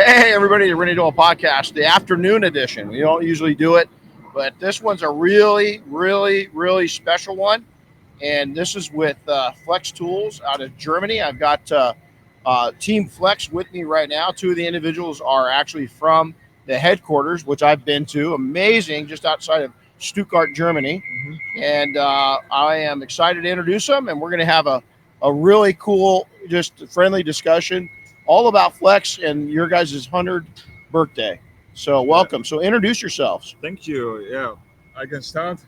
Hey, everybody, the Renny Doyle podcast, the afternoon edition. We don't usually do it, but this one's a really, really, really special one. And this is with Flex Tools out of Germany. I've got Team Flex with me right now. Two of the individuals are actually from the headquarters, which I've been to. Amazing, just outside of Stuttgart, Germany. And I am excited to introduce them, and we're going to have a really cool, just friendly discussion all about Flex and your guys' 100th birthday. So welcome. So introduce yourselves. Thank you. Yeah, I can start.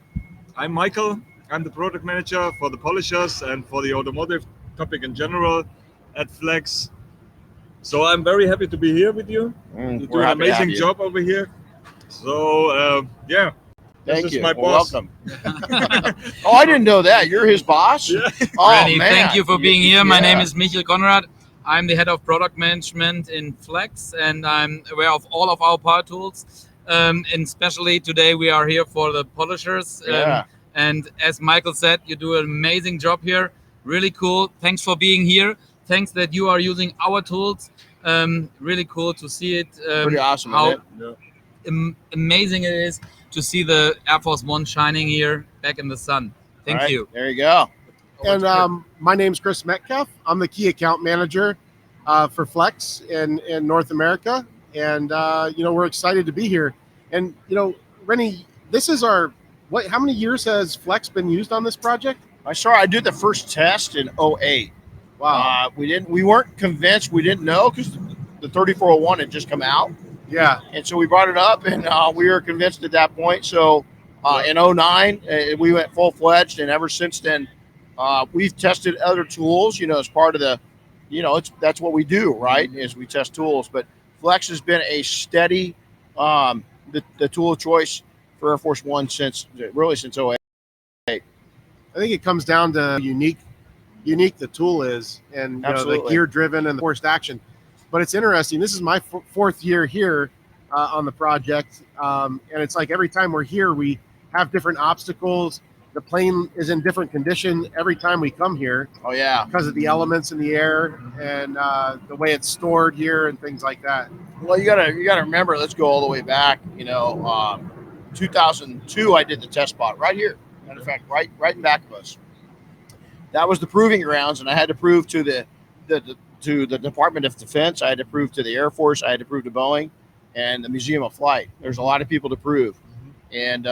I'm Michael. I'm the product manager for the polishers and for the automotive topic in general at Flex. So I'm very happy to be here with you. You do an amazing job over here. So yeah. Thank you. My boss. Welcome. Oh, I didn't know that. You're his boss? Yeah. Oh, Renny, man. thank you for being here. My name is Conrad. I'm the head of product management in Flex, and I'm aware of all of our power tools. And especially today, we are here for the polishers. And as Michael said, you do an amazing job here. Really cool. Thanks for being here. Thanks that you are using our tools. Really cool to see it. Pretty awesome. How amazing it is to see the Air Force One shining here back in the sun. Thank you. There you go. And my name's Chris Metcalf. I'm the key account manager for Flex in North America. And, we're excited to be here. And, Renny, this is how many years has Flex been used on this project? I did the first test in 2008. Wow. We weren't convinced. We didn't know because the 3401 had just come out. Yeah. And so we brought it up, and we were convinced at that point. So in 2009, we went full-fledged, and ever since then, we've tested other tools, as part of the, that's what we do, right, is we test tools. But Flex has been a steady, the tool of choice for Air Force One since 2008. I think it comes down to unique the tool is, and the gear-driven and the forced action. But it's interesting. This is my fourth year here on the project, and it's like every time we're here, we have different obstacles. The plane is in different condition every time we come here. Oh yeah, because of the elements in the air and the way it's stored here and things like that. Well, you gotta remember. Let's go all the way back. 2002, I did the test spot right here. Matter of fact, right in back of us. That was the proving grounds, and I had to prove to the Department of Defense. I had to prove to the Air Force. I had to prove to Boeing and the Museum of Flight. There's a lot of people to prove, and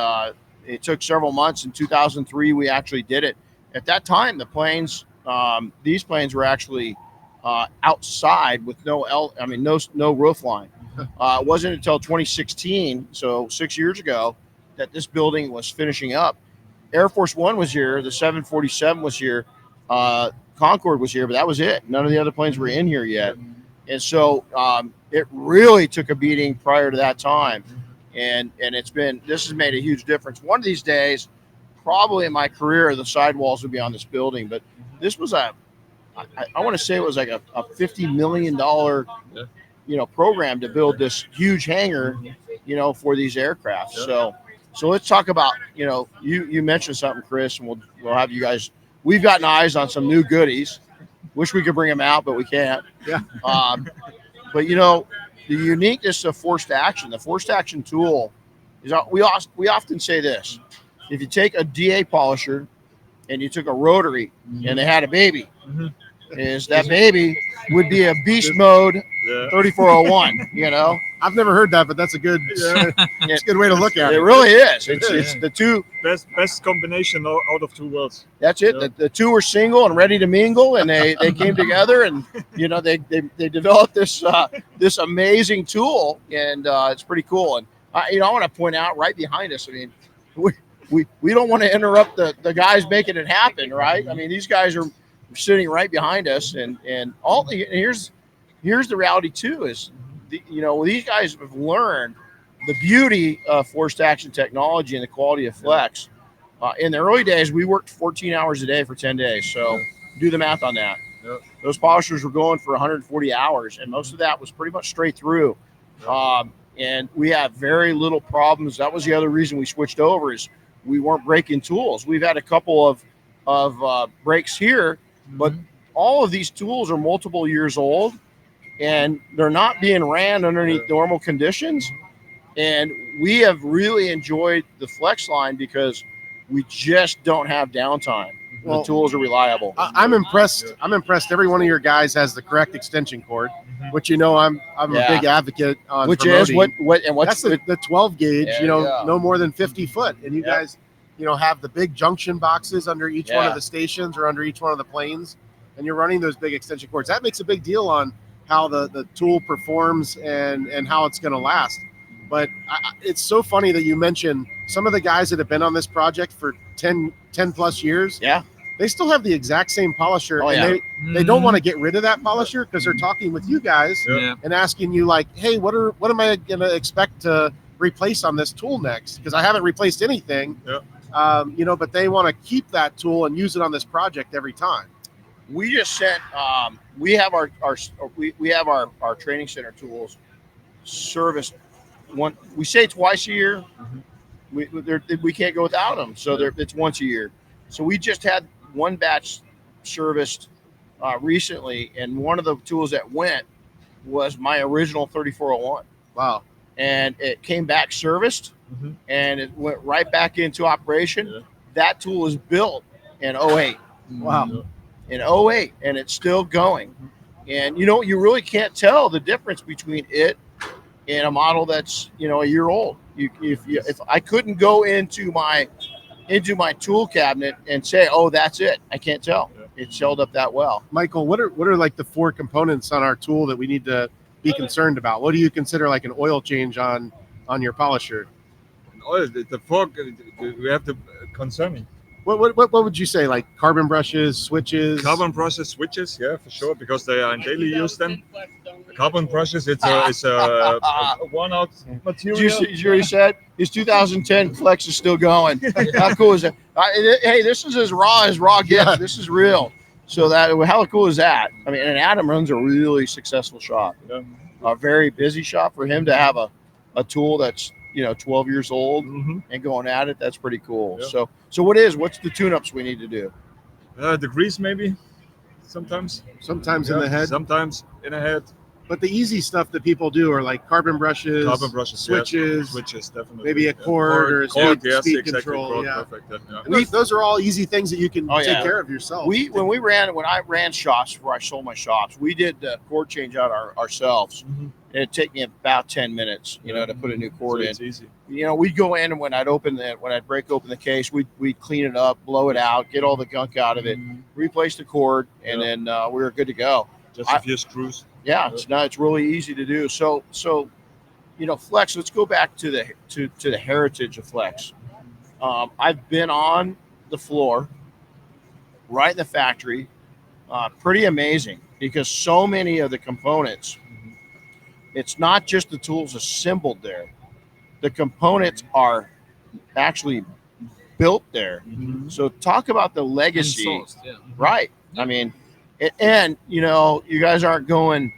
it took several months. In 2003, we actually did it. At that time, the planes, these planes were actually outside with no roof line. It wasn't until 2016, so 6 years ago, that this building was finishing up. Air Force One was here. The 747 was here. Concorde was here, but that was it. None of the other planes were in here yet. And so it really took a beating prior to that time. And this has made a huge difference. One of these days, probably in my career, the sidewalls would be on this building. But this was I want to say it was like a $50 million, program to build this huge hangar, for these aircraft. So let's talk about, you mentioned something, Chris, and we'll have you guys. We've gotten eyes on some new goodies. Wish we could bring them out, but we can't. Yeah. But the uniqueness of forced action, the forced action tool is we often say this: if you take a DA polisher and you took a rotary and they had a baby, is that baby would be a beast mode 3401. I've never heard that, but that's a good it's a good way to look at it. It really is. It's the two best combination out of two worlds. That's it. Yeah. The two were single and ready to mingle, and they came together, and they developed this amazing tool, and it's pretty cool. And I want to point out right behind us. I mean, we don't want to interrupt the guys making it happen, right? I mean, these guys are sitting right behind us, and here's the reality too is these guys have learned the beauty of forced action technology and the quality of Flex. In the early days, we worked 14 hours a day for 10 days. So do the math on that. Yep. Those polishers were going for 140 hours, and most of that was pretty much straight through. Yep. And we have very little problems. That was the other reason we switched over is we weren't breaking tools. We've had a couple of breaks here, but all of these tools are multiple years old. and they're not being ran underneath normal conditions. And we have really enjoyed the Flex line because we just don't have downtime. Well, the tools are reliable. I'm impressed. I'm impressed. Every one of your guys has the correct extension cord, which I'm a big advocate on. Which promoting. is what's that's the 12 gauge. Yeah, no more than 50 foot, and you guys, have the big junction boxes under each one of the stations or under each one of the planes, and you're running those big extension cords. That makes a big deal on how the tool performs and how it's going to last. But it's so funny that you mentioned some of the guys that have been on this project for 10 plus years. Yeah. They still have the exact same polisher, and they don't want to get rid of that polisher because they're talking with you guys and asking you like, hey, what am I going to expect to replace on this tool next? Because I haven't replaced anything, but they want to keep that tool and use it on this project every time. We just sent, we have our training center tools serviced we say twice a year. We can't go without them, so it's once a year. So we just had one batch serviced recently, and one of the tools that went was my original 3401. Wow. And it came back serviced, and it went right back into operation. That tool was built in 08. Wow. In 08, and it's still going. And you really can't tell the difference between it and a model that's a year old. If I couldn't go into my tool cabinet and say, oh, that's it, I can't tell. It's held up that well. Michael, what are like the 4 components on our tool that we need to be concerned about? What do you consider like an oil change on your polisher? Oil, the fork, we have to concerning. What would you say? Like carbon brushes, switches? Carbon brushes, switches, yeah, for sure, because they are in daily use. Then carbon brushes, it's a worn-out material. Did you already said his 2010 Flex is still going? How cool is that? Hey, this is as raw gets. Yeah. This is real. So how cool is that? I mean, and Adam runs a really successful shop, a very busy shop. For him to have a tool that's 12 years old and going at it, that's pretty cool. Yeah. So what's the tune-ups we need to do? The grease maybe, sometimes in the head, sometimes in the head. But the easy stuff that people do are like carbon brushes, switches, definitely. Maybe a cord or a speed control. Perfect. Those are all easy things that you can take care of yourself. When I ran shops before I sold my shops, we did the cord change out ourselves. It'd take me about 10 minutes, to put a new cord in. It's easy. We'd go in, and when I'd break open the case, we'd clean it up, blow it out, get all the gunk out of it, replace the cord, and then we were good to go. Just a few screws. Yeah, it's really easy to do. So Flex. Let's go back to the heritage of Flex. I've been on the floor, right in the factory. Pretty amazing because so many of the components. It's not just the tools assembled there. The components are actually built there. So talk about the legacy, right? I mean, you guys aren't going,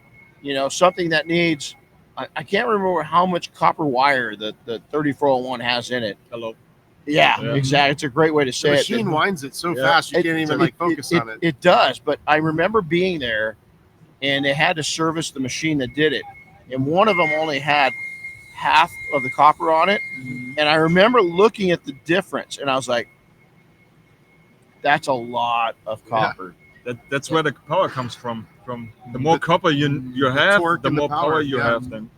something that needs, I can't remember how much copper wire the 3401 has in it. Hello. Yeah, exactly. It's a great way to say it. The machine winds it so fast you can't even focus on it. It does, but I remember being there, and they had to service the machine that did it. And one of them only had half of the copper on it. And I remember looking at the difference, and I was like, that's a lot of copper. That's where the power comes from. The more copper you have, the more power you have then.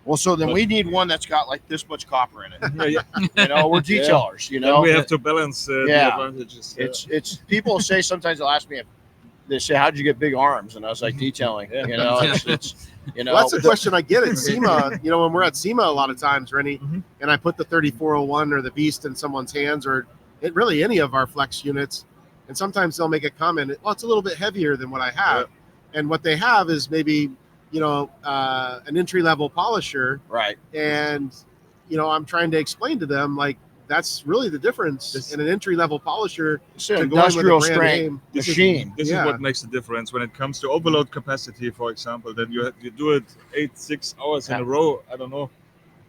Well, so then we need one that's got like this much copper in it. We're detailers, Then we have to balance the advantages. It's people say, sometimes they'll ask me, they say, how'd you get big arms? And I was like, detailing. Well, that's a question I get at SEMA. When we're at SEMA a lot of times, Renny, and I put the 3401 or the Beast in someone's hands, or really any of our Flex units, and sometimes they'll make a comment, well, it's a little bit heavier than what I have. And what they have is maybe, an entry-level polisher. Right. And, I'm trying to explain to them, like, that's really the difference in an entry-level polisher. It's an industrial strength machine. This is what makes the difference when it comes to overload capacity, for example. Then you do it 6 hours in a row. I don't know.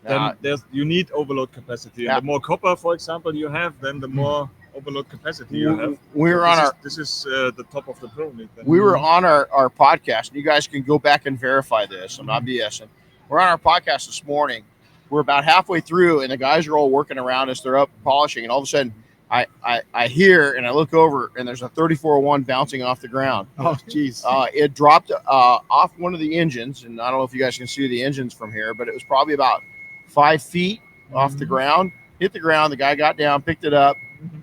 Then you need overload capacity. And the more copper, for example, you have, then the more overload capacity you have. We're on our. This is the top of the pyramid. We were on our podcast, and you guys can go back and verify this. I'm not BSing. We're on our podcast this morning. We're about halfway through, and the guys are all working around us. They're up polishing, and all of a sudden, I hear and I look over, and there's a 3401 bouncing off the ground. Oh, geez. It dropped off one of the engines, and I don't know if you guys can see the engines from here, but it was probably about 5 feet off the ground. Hit the ground. The guy got down, picked it up,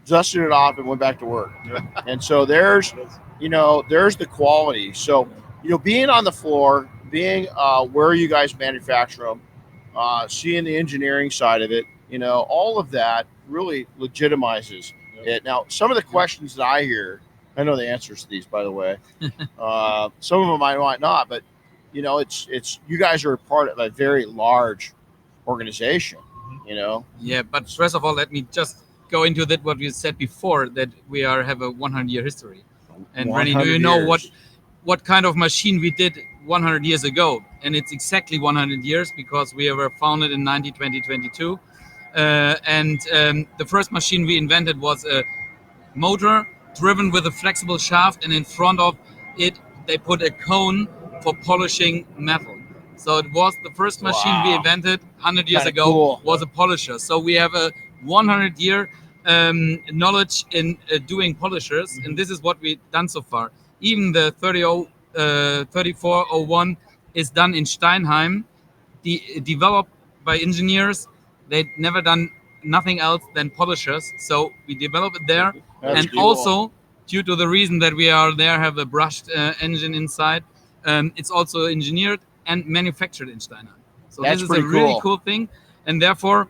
dusted it off, and went back to work. And so there's the quality. So, being on the floor, being where you guys manufacture them, seeing the engineering side of it, all of that really legitimizes it. Now, some of the questions that I hear, I know the answers to these, by the way. Some of them I might not, but it's you guys are a part of a very large organization. Yeah, but first of all, let me just go into that what you said before, that we have a 100-year history. And Renny, do you know what kind of machine we did 100 years ago? And it's exactly 100 years because we were founded in 1922. And the first machine we invented was a motor driven with a flexible shaft, and in front of it they put a cone for polishing metal. So it was the first machine we invented 100 years ago, was a polisher. So we have a 100-year knowledge in doing polishers, and this is what we've done so far. Even the 3401 is done in Steinheim, developed by engineers. They'd never done nothing else than polishers, so we developed it there. Also, due to the reason that we are there, have a brushed engine inside, it's also engineered and manufactured in Steinheim. So this is a really cool thing, and therefore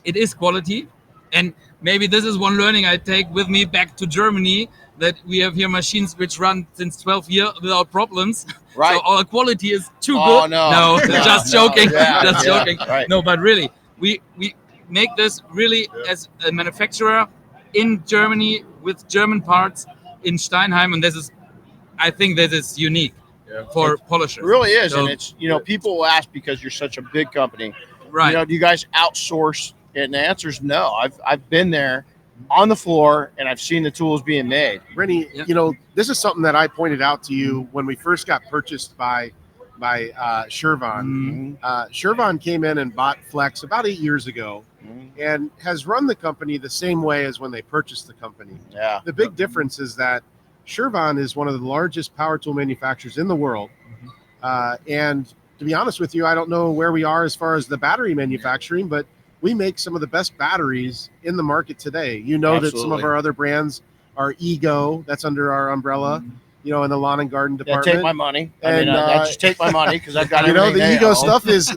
it is quality. And maybe this is one learning I take with me back to Germany, that we have here machines which run since 12 years without problems. Right. So our quality is too Oh, good. no. Just joking. Just joking. Right. No, but really, we make this really as a manufacturer in Germany with German parts in Steinheim, and I think this is unique for polishers. It really is, and it's people will ask because you're such a big company. Right. Do you guys outsource? And the answer is no. I've been there on the floor, and I've seen the tools being made. Renny, this is something that I pointed out to you when we first got purchased by Shervon. Shervon came in and bought Flex about 8 years ago, and has run the company the same way as when they purchased the company. Yeah. The big difference is that Shervon is one of the largest power tool manufacturers in the world, and to be honest with you, I don't know where we are as far as the battery manufacturing, but we make some of the best batteries in the market today. That some of our other brands are Ego, that's under our umbrella, in the lawn and garden department. Take my money. Just take my money because I've got the Ego stuff is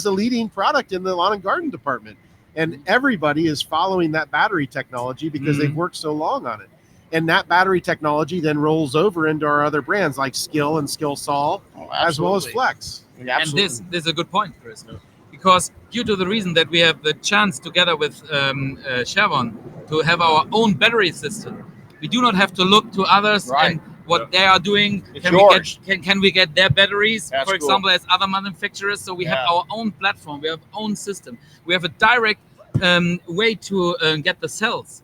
the leading product in the lawn and garden department, and everybody is following that battery technology because they've worked so long on it. And that battery technology then rolls over into our other brands like Skill and Skill Sol, as well as Flex. And this is a good point, Chris. Because due to the reason that we have the chance together with Shervon to have our own battery system, we do not have to look to others and what they are doing. Can we get their batteries, for example, as other manufacturers? So we have our own platform, we have our own system. We have a direct way to get the cells.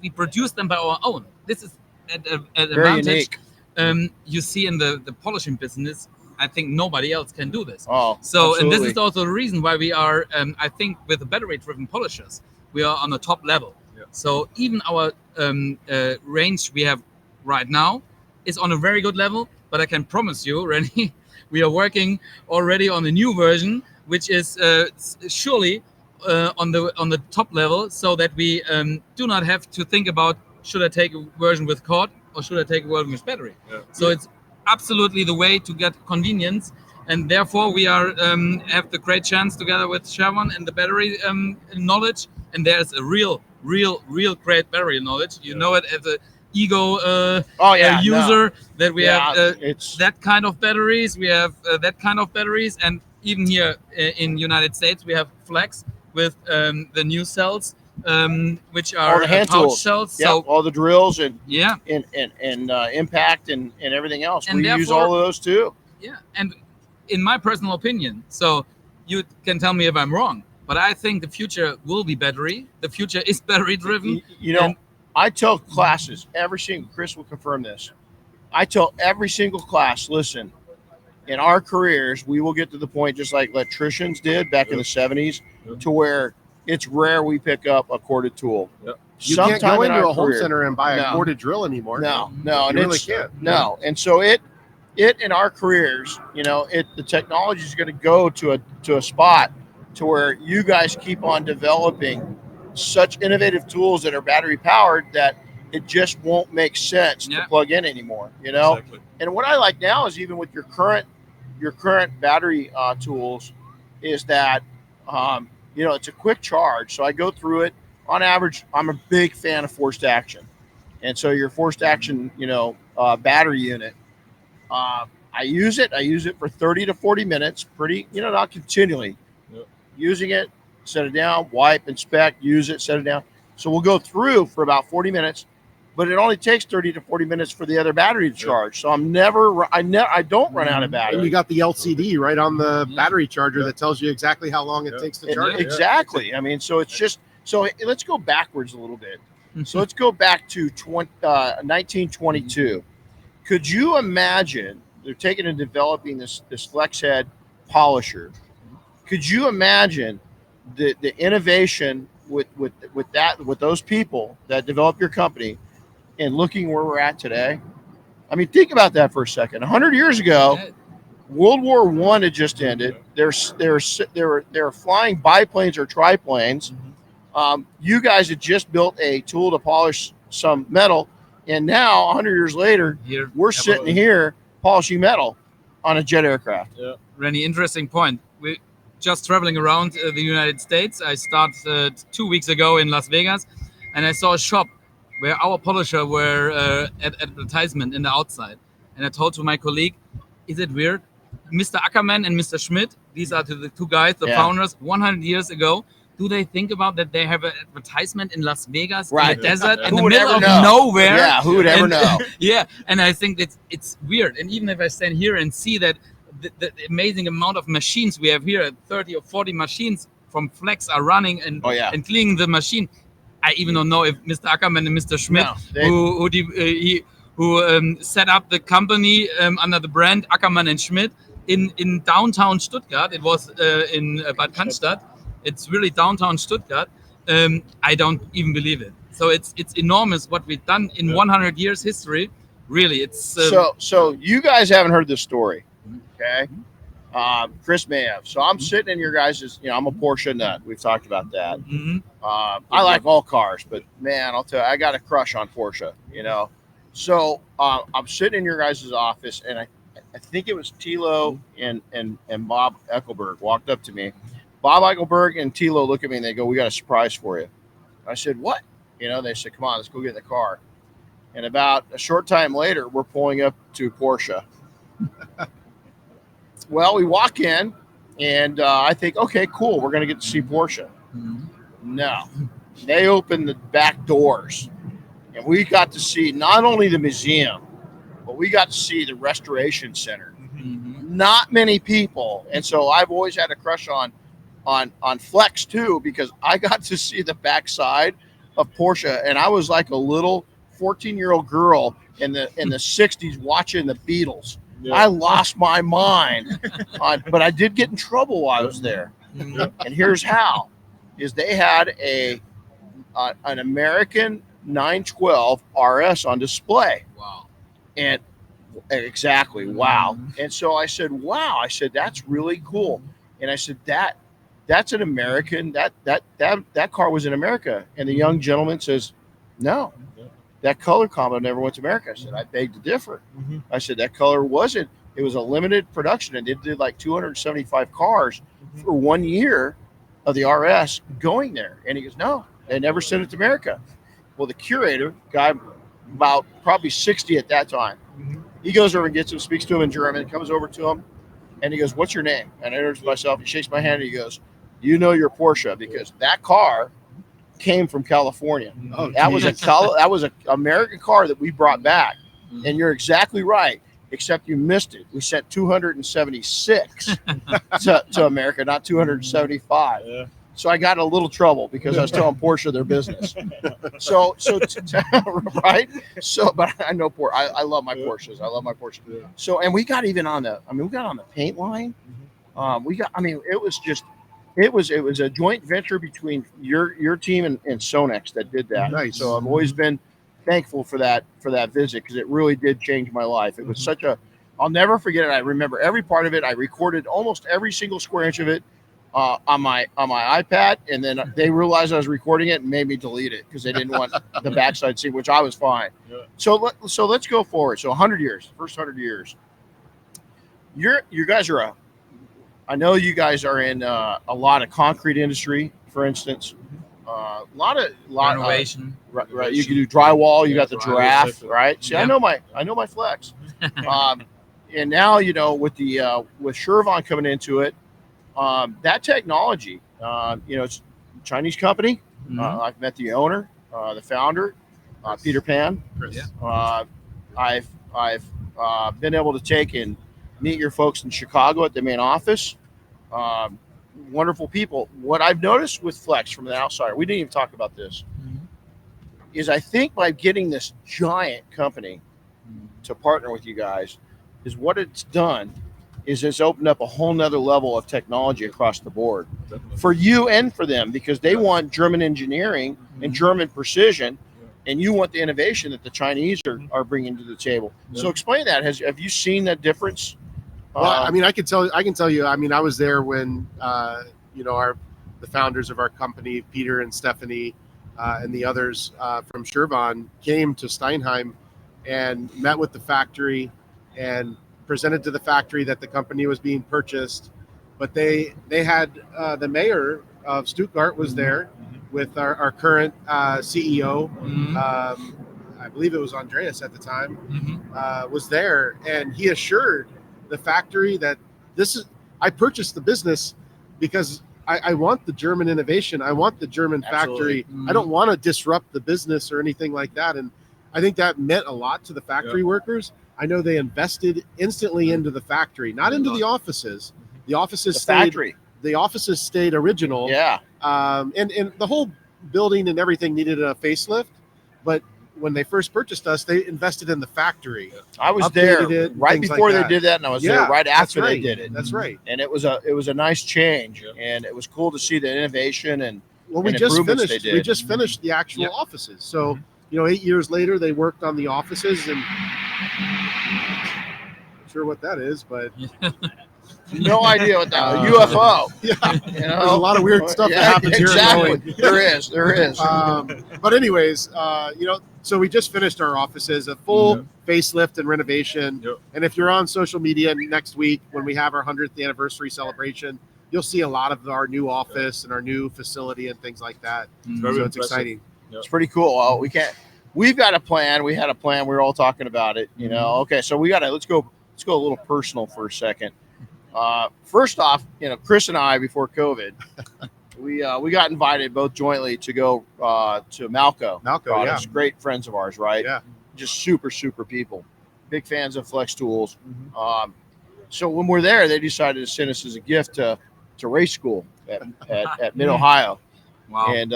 We produce them by our own. This is an advantage. You see in the polishing business, I think nobody else can do this. And this is also the reason why we are, I think, with the battery-driven polishers, we are on the top level. Yeah. So even our range we have right now is on a very good level. But I can promise you, Renny, we are working already on the new version, which is surely on the top level, so that we do not have to think about should I take a version with cord or should I take a version with battery. So it's absolutely the way to get convenience, and therefore we are have the great chance together with Shervon and the battery knowledge, and there's a real great battery knowledge. You know it as a Ego user that we have that kind of batteries. We have that kind of batteries, and even here in United States we have Flex with the new cells, which are all the hand pouch tools. cells. Yep, so all the drills and and impact and everything else. And we use all of those too. Yeah, and in my personal opinion, so you can tell me if I'm wrong, But I think the future will be battery. The future is battery driven. I tell classes, Chris will confirm this. I tell every single class, listen, in our careers, we will get to the point just like electricians did back in the 70s to where it's rare we pick up a corded tool. Yep. You can't go into a home center and buy a corded drill anymore. No, you really can't. No, and so it in our careers, the technology is going to go to a spot to where you guys keep on developing such innovative tools that are battery powered that it just won't make sense to plug in anymore. Exactly. And what I like now is even with your current battery tools, is that it's a quick charge. So I go through it. On average, I'm a big fan of forced action, and so your forced action, battery unit. I use it for 30 to 40 minutes, not continually. Yep. Using it, set it down, wipe, inspect, use it, set it down. So we'll go through for about 40 minutes, but it only takes 30 to 40 minutes for the other battery to charge. So I don't run out of battery. And you got the LCD right on the battery charger that tells you exactly how long it takes to charge. Exactly. I mean, so it's just, so let's go backwards a little bit. So let's go back to 1922. Could you imagine they're taking and developing this flex head polisher? Could you imagine the innovation with those people that developed your company and looking where we're at today? I mean, think about that for a second. 100 years ago, World War I had just ended. They're flying biplanes or triplanes. You guys had just built a tool to polish some metal, and now 100 years later, we're sitting here polishing metal on a jet aircraft. Yeah. Renny, interesting point. We just traveling around the United States. I started 2 weeks ago in Las Vegas, and I saw a shop where our polisher were at advertisement in the outside. And I told to my colleague, is it weird? Mr. Ackerman and Mr. Schmidt, these are the two guys, the founders, 100 years ago. Do they think about that they have an advertisement in Las Vegas, in the desert, in the middle of nowhere? Yeah, who would ever know? Yeah, and I think it's weird. And even if I stand here and see that the amazing amount of machines we have here, 30 or 40 machines from Flex are running and cleaning the machine, I even don't know if Mr. Ackerman and Mr. Schmidt, who set up the company under the brand Ackerman and Schmidt in downtown Stuttgart. It was in Bad Cannstatt. It's really downtown Stuttgart. I don't even believe it. So it's enormous what we've done in 100 years history. Really, it's so you guys haven't heard this story, okay? Chris may have. So I'm sitting in your guys'. I'm a Porsche nut. We've talked about that. I like all cars, but man, I'll tell you, I got a crush on Porsche. So I'm sitting in your guys' office, and I think it was Thilo and Bob Eckelberg walked up to me. Bob Eichelberg and Thilo look at me and they go, "We got a surprise for you." I said, "What?" They said, "Come on, let's go get in the car." And about a short time later, we're pulling up to Porsche. Well, we walk in and I think, okay, cool. We're going to get to see Porsche. No, they opened the back doors and we got to see not only the museum, but we got to see the restoration center. Not many people. And so I've always had a crush on Flex too, because I got to see the backside of Porsche, and I was like a little 14-year-old girl in the 60s watching the Beatles. Yeah. I lost my mind, but I did get in trouble while I was there. And here's how: is they had an American 912 RS on display. Wow! And exactly, wow. And so I said, "Wow!" I said, "That's really cool." And I said, That's an American. That car was in America." And the young gentleman says, "No, that color combo never went to America." I said, "I beg to differ." I said, "That color wasn't. It was a limited production, and they did like 275 cars for 1 year of the RS going there." And he goes, "No, they never sent it to America." Well, the curator, guy about probably 60 at that time, he goes over and gets him, speaks to him in German, comes over to him, and he goes, "What's your name?" And I introduce myself. He shakes my hand and he goes, "You know your Porsche, because that car came from California. That was an American car that we brought back." And you're exactly right, except you missed it. We sent 276 to America, not 275. So I got in a little trouble because I was telling Porsche their business. So right. So, but I know Porsche. I love my Porsches. I love my Porsche. Yeah. So, and we got even on the. I mean, we got on the paint line. We got. I mean, it was just. It was a joint venture between your team and Sonex that did that. Nice. So I've always been thankful for that visit because it really did change my life. It was such a. I'll never forget it. I remember every part of it. I recorded almost every single square inch of it. On my iPad, and then they realized I was recording it and made me delete it because they didn't want the backside scene, which I was fine. Yeah. So let's go forward. So 100 years, first 100 years. You guys are I know you guys are in a lot of concrete industry, for instance. A lot Renovation. Right. You can do drywall. You got the drywall, giraffe, right? See, Yeah. I know my flex. And now with with Shervon coming into it. That technology, it's a Chinese company. I've met the owner, the founder, Peter Pan. Chris. Yeah. I've been able to take and meet your folks in Chicago at the main office. Wonderful people. What I've noticed with Flex from the outsider, we didn't even talk about this, is I think by getting this giant company to partner with you guys, is what it's done. Is it's opened up a whole nother level of technology across the board for you and for them because they want German engineering and German precision, and you want the innovation that the Chinese are bringing to the table. So explain that. Have you seen that difference? Well, I mean, I can tell you. I mean, I was there when the founders of our company, Peter and Stephanie, and the others from Shervon came to Steinheim and met with the factory and presented to the factory that the company was being purchased, but they had the mayor of Stuttgart was there with our current CEO. I believe it was Andreas at the time, was there, and he assured the factory that I purchased the business because I want the German innovation. I want the German factory. I don't want to disrupt the business or anything like that. And I think that meant a lot to the factory workers. I know they invested instantly into the factory, not into the offices. The offices stayed original. Yeah. And the whole building and everything needed a facelift, but when they first purchased us, they invested in the factory. I was there right before they did that, and I was there right after they did it. That's right. And it was a nice change, and it was cool to see the innovation and we just finished the actual offices. So 8 years later, they worked on the offices, and not sure what that is, but no idea what that UFO. Yeah, there's a lot of weird stuff that happens here. Exactly. There is. But anyways, so we just finished our offices, a full facelift and renovation. Yep. And if you're on social media next week when we have our 100th anniversary celebration, you'll see a lot of our new office and our new facility and things like that. So it's exciting. Yep. It's pretty cool. We've got a plan. We had a plan. We were all talking about it. Okay, so let's go a little personal for a second. First off, Chris and I before COVID, we got invited both jointly to go to Malco. Products. Great friends of ours, right? Yeah. Just super people, big fans of Flex Tools. So when we're there, they decided to send us as a gift to race school at Mid Ohio. Wow. And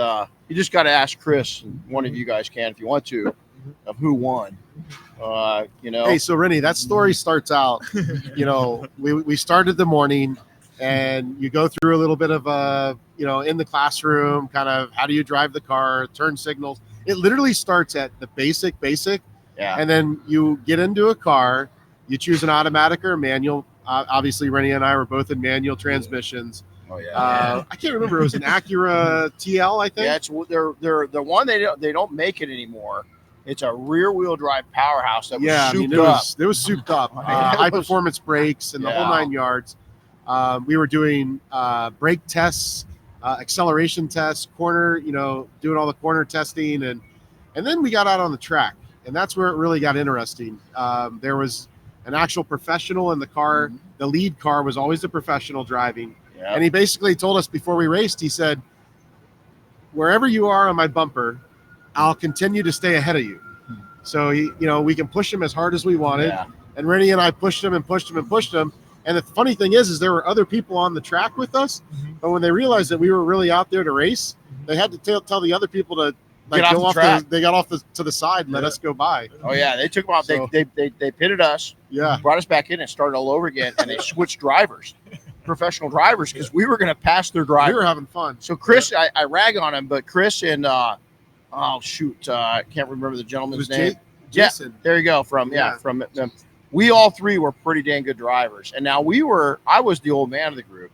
you just got to ask Chris, and one of you guys can if you want to, of who won. Hey, so Renny, that story starts out, we started the morning and you go through a little bit of in the classroom, kind of how do you drive the car, turn signals. It literally starts at the basic. Yeah. And then you get into a car, you choose an automatic or a manual. Obviously, Renny and I were both in manual transmissions. Oh yeah. I can't remember. It was an Acura TL, I think. Yeah, they're the one they don't make it anymore. It's a rear-wheel drive powerhouse that was souped up. It was souped up. High-performance brakes and the whole 9 yards. We were doing brake tests, acceleration tests, corner, doing all the corner testing, and then we got out on the track, and that's where it really got interesting. There was an actual professional in the car. The lead car was always a professional driving, and he basically told us before we raced, he said, "Wherever you are on my bumper, I'll continue to stay ahead of you." So we can push him as hard as we wanted. Yeah. And Renny and I pushed him, And the funny thing is there were other people on the track with us, but when they realized that we were really out there to race, they had to tell the other people to like Get go off the track. they got off to the side and let us go by. Oh yeah, they took them off. So- They pitted us. Yeah. Brought us back in and started all over again, and they switched drivers, professional drivers, because we were going to pass their We driver. were having fun. So Chris, I rag on him, but Chris and I can't remember the It gentleman's was name. Jason. There you go. Yeah. From we all three were pretty dang good drivers, and now I was the old man of the group.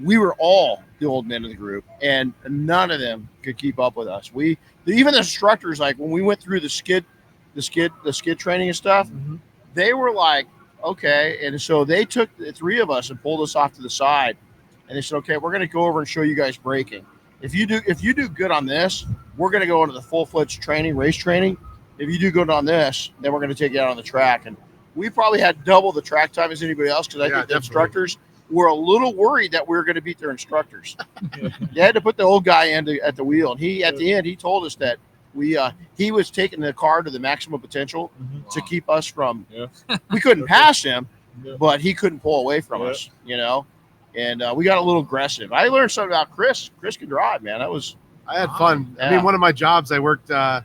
We were all the old men of the group, and none of them could keep up with us. Even the instructors, like when we went through the skid training and stuff, they were like, okay. And so they took the three of us and pulled us off to the side, and they said, okay, we're going to go over and show you guys braking. If you do good on this, we're going to go into the full-fledged race training. If you do good on this, then we're going to take you out on the track. And we probably had double the track time as anybody else, because I think the instructors were a little worried that we were going to beat their instructors. They had to put the old guy at the wheel, and at the end he told us that he was taking the car to the maximum potential to keep us from. We couldn't pass him, but he couldn't pull away from us, And we got a little aggressive. I learned something about Chris. Chris could drive, man. I had fun. Yeah. I mean, one of my jobs, I worked. I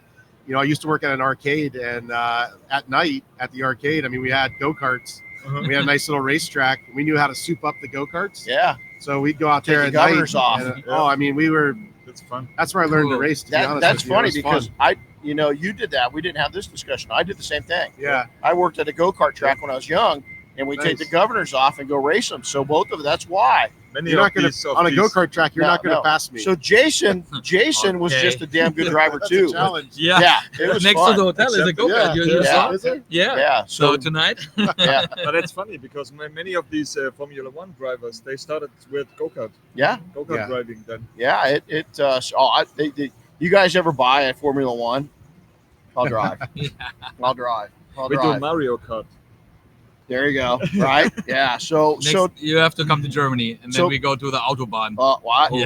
used to work at an arcade, and at night at the arcade, I mean, we had go-karts. We had a nice little racetrack. We knew how to soup up the go-karts. Yeah. So we'd go out there Take at the governors night. off. And, I mean, we were. That's fun. That's where I learned to Cool. race. To be honest That's with you. funny It was because fun. you did that. We didn't have this discussion. I did the same thing. Yeah. I worked at a go-kart track when I was young, and we take the governors off and go race them. So both of that's why. You're not going to on a go-kart track. You're not going to pass me. So Jason was Okay. just a damn good driver That's too. a challenge. Yeah, it was Next fun. to the hotel is a go-kart. You Yeah. saw? Is it? Yeah. Yeah. So So tonight, yeah, But it's funny because many of these Formula One drivers, they started with go-kart yeah, driving then. yeah. You guys ever buy a Formula One? I'll drive. Yeah. I'll drive. We do Mario Kart. There you go. Right? Yeah. So you have to come to Germany, and then So- we go to the Autobahn.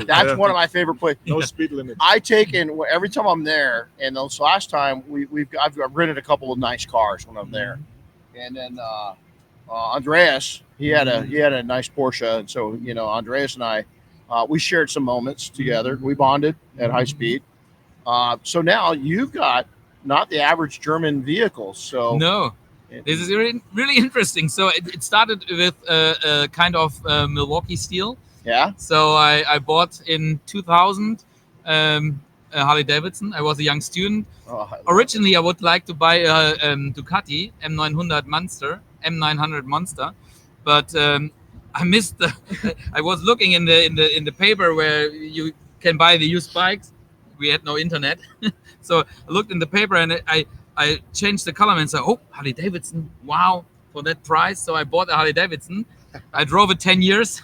that's yeah. one of my favorite places. No speed limit. I take in every time I'm there, and this last time I've rented a couple of nice cars when I'm there, and then Andreas he had a nice Porsche, and so Andreas and I we shared some moments together. We bonded at high speed. So now you've got not the average German vehicles. So No, this is really, really interesting. So it started with a kind of Milwaukee steel. yeah, So I bought in 2000 a Harley Davidson. I was a young student. Originally, I would like to buy a Ducati M900 Monster, but I missed I was looking in the paper where you can buy the used bikes. We had no internet, so I looked in the paper and I changed the color and said, "Oh, Harley Davidson! Wow, for that price!" So I bought a Harley Davidson. I drove it 10 years.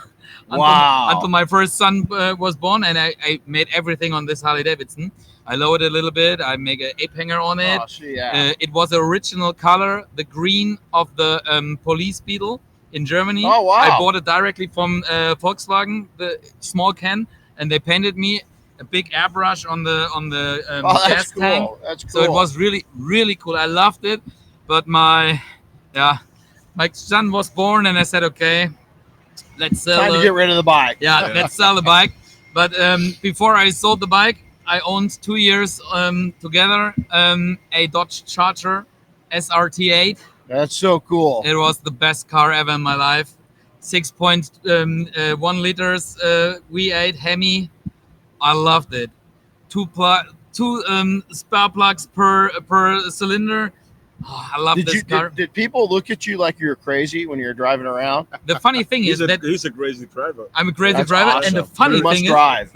Until my first son was born, and I made everything on this Harley Davidson. I lowered it a little bit. I make an ape hanger on it. It was the original color, the green of the police beetle in Germany. Oh, wow. I bought it directly from Volkswagen, the small can, and they painted me a big airbrush on the that's gas cool. tank. That's cool. So it was really, really cool. I loved it. But my son was born, and I said, okay, let's sell time to get rid of the bike. let's sell the bike. But before I sold the bike, I owned 2 years together a Dodge Charger SRT8. That's so cool. It was the best car ever in my life. 6.1 liters V8 Hemi. I loved it. Two spare plugs per cylinder. Oh, I love this car. Did people look at you like you were crazy when you were driving around? The funny thing is that he's a crazy driver. I'm a crazy That's driver, awesome. and the funny You must thing drive.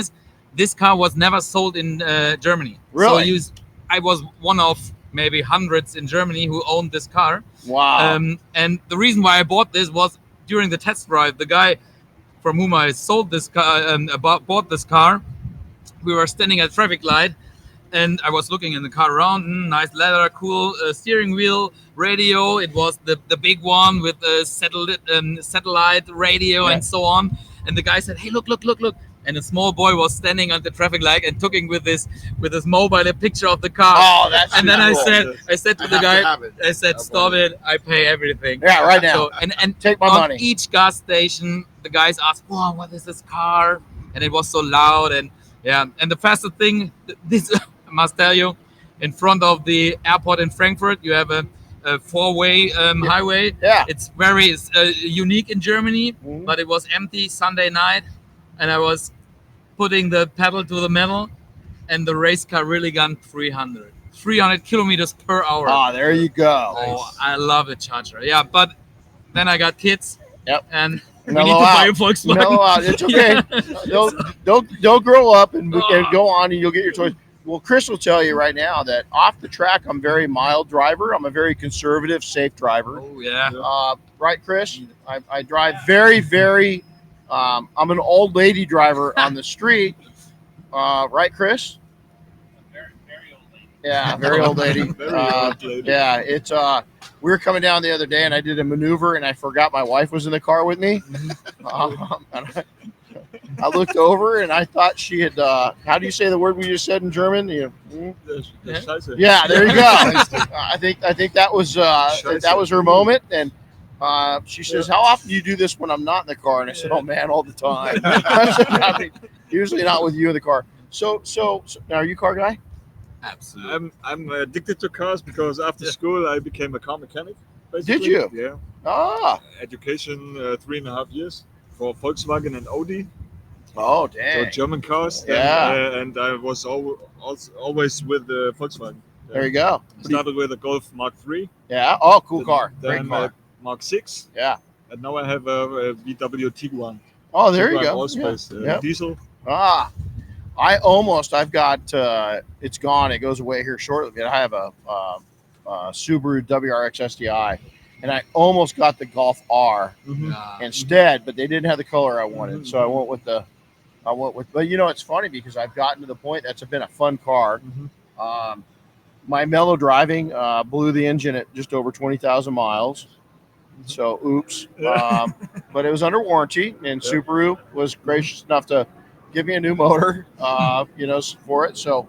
is, this car was never sold in Germany. Really? So I was one of maybe hundreds in Germany who owned this car. Wow. And the reason why I bought this was during the test drive. The guy from whom I sold this car, bought this car, we were standing at a traffic light, and I was looking in the car around. Nice leather, cool steering wheel, radio. It was the big one with the satellite radio and so on. And the guy said, "Hey, look! and a small boy was standing at the traffic light and taking with his mobile a picture of the car. Oh, that's and then cool. I said to the guy, I said, stop it, I pay everything. Yeah, right now. So, and Take my on money. each gas station, the guys asked, "Wow, what is this car?" And it was so loud, and and the fastest thing, this I must tell you, in front of the airport in Frankfurt, you have a four-way highway. Yeah. It's very unique in Germany, Mhm. but it was empty Sunday night, and I was putting the pedal to the metal, and the race car really got 300 kilometers per hour. Ah, there you go. Oh, I love the Charger. Yeah, but then I got kids. Yep. And we Mellow need to buy a out. Volkswagen. Mellow out. It's okay. Don't grow up and go on, and you'll get your choice. Well, Chris will tell you right now that off the track, I'm a very mild driver. I'm a very conservative, safe driver. Oh yeah. Right, Chris? I drive very, very. I'm an old lady driver on the street. Right, Chris? Yeah, very old lady. Old lady. Yeah, it's we were coming down the other day and I did a maneuver and I forgot my wife was in the car with me. And I looked over and I thought she had how do you say the word we just said in German? Yeah, there you go. I think that was her moment, and she says, "How often do you do this when I'm not in the car?" And I said, "Oh man, all the time." I mean, usually not with you in the car. So now are you a car guy? Absolutely. I'm addicted to cars because after school I became a car mechanic. Basically. Did you? Yeah. Ah. Education 3.5 years for Volkswagen and Audi. Oh, So dang. German cars. Yeah. And I was always with the Volkswagen. There you go. Started with a Golf Mark III. Yeah. Oh, cool car. Then Great car. Mark VI. Yeah. And now I have a VW Tiguan. Oh, there you Tiguan go. Allspace, Yeah. diesel. Ah, I've got, it's gone. It goes away here shortly. I have a Subaru Wrx Sti, and I almost got the Golf R instead, but they didn't have the color I wanted. So I went with, but you know, it's funny because I've gotten to the point that's been a fun car. My mellow driving blew the engine at just over 20,000 miles. So, oops. But it was under warranty, and Subaru was gracious enough to give me a new motor, for it. So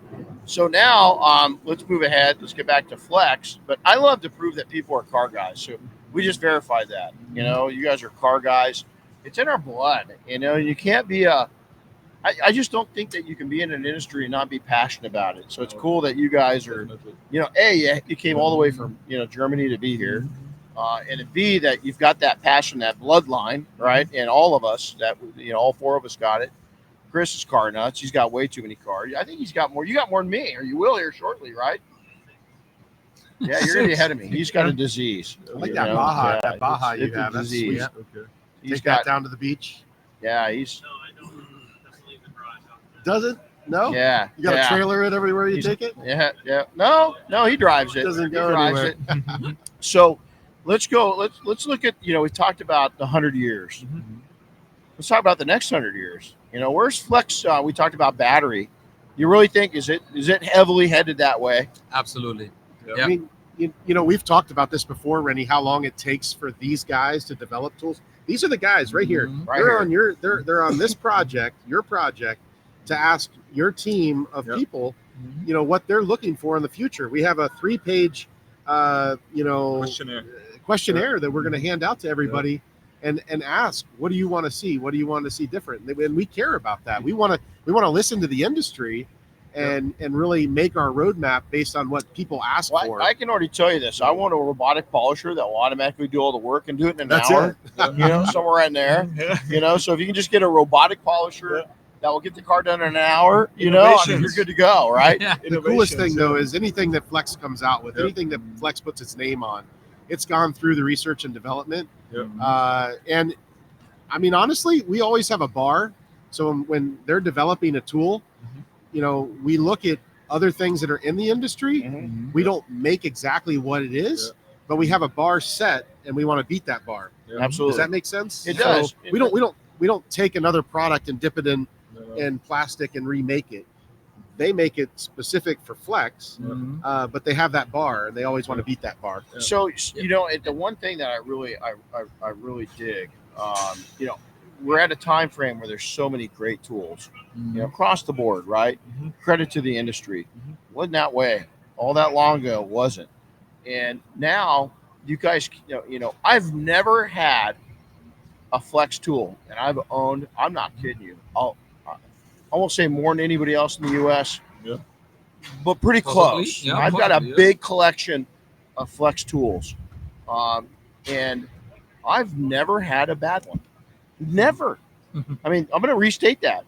now let's move ahead. Let's get back to Flex. But I love to prove that people are car guys. So we just verified that. You know, you guys are car guys. It's in our blood. You know, you can't be I just don't think that you can be in an industry and not be passionate about it. So it's cool that you guys are, you came all the way from, Germany to be here. And B, that you've got that passion, that bloodline, right? And all of us that, all four of us got it. Chris is car nuts. He's got way too many cars. I think he's got more. You got more than me, or you will here shortly, right? Yeah, you're gonna be ahead of me. He's got a disease. I like that Baja. Yeah, that Baja it's you a have. That's disease. sweet. Okay. He's Take got that down to the beach. Yeah, he's. Does it? No. Yeah. You got to trailer it everywhere you take it. Yeah. No, he drives it. Doesn't go he drives anywhere. it. So, let's go. Let's look at. We talked about the 100 years. Let's talk about the next 100 years. Where's Flex? We talked about battery. You really think is it heavily headed that way? Absolutely. Yeah. I mean, we've talked about this before, Renny. How long it takes for these guys to develop tools? These are the guys right here. Right they're here. they're on this project, your project, to ask your team of people, what they're looking for in the future. We have a 3-page, questionnaire that we're going to hand out to everybody. And ask, what do you want to see? What do you want to see different? And we care about that. We want to listen to the industry and really make our roadmap based on what people ask for. I can already tell you this. I want a robotic polisher that will automatically do all the work and do it in an That's hour. it. Somewhere in there. So if you can just get a robotic polisher that will get the car done in an hour, you're good to go, right? Yeah. The coolest thing though is anything that Flex comes out with, anything that Flex puts its name on, it's gone through the research and development. And I mean, honestly, we always have a bar. So when they're developing a tool, we look at other things that are in the industry. We don't make exactly what it is, but we have a bar set and we want to beat that bar. Absolutely. Does that make sense? It does. We don't take another product and dip it in plastic and remake it. They make it specific for Flex, but they have that bar and they always want to beat that bar. So the one thing that I really dig, we're at a time frame where there's so many great tools, across the board, right? Credit to the industry. Wasn't that way all that long ago, wasn't. And now you guys, I've never had a flex tool, and I've owned. I'm not kidding you. I won't say more than anybody else in the U.S. Yeah. But pretty Possibly, close. yeah, I've got a possibly, yes. big collection of flex tools, and I've never had a bad one. Never. I mean, I'm going to restate that.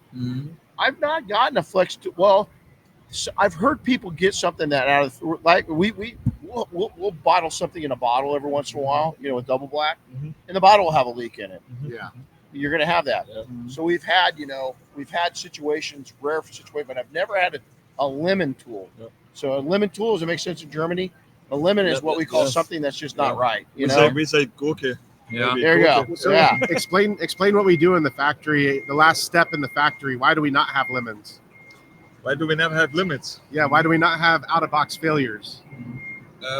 I've not gotten a flex tool. Well, so I've heard people get something that out of like we'll bottle something in a bottle every once in a while, with double black, and the bottle will have a leak in it. Yeah. You're going to have that. Yeah. So we've had situations, rare situations, but I've never had a lemon tool. Yep. So a lemon tool, does it make sense in Germany? A lemon is what we call something that's just not right. We say Gurke. Yeah. Maybe There you go. Gurke. So Yeah. explain what we do in the factory. The last step in the factory. Why do we not have lemons? Why do we never have limits? Yeah. Why do we not have out of box failures?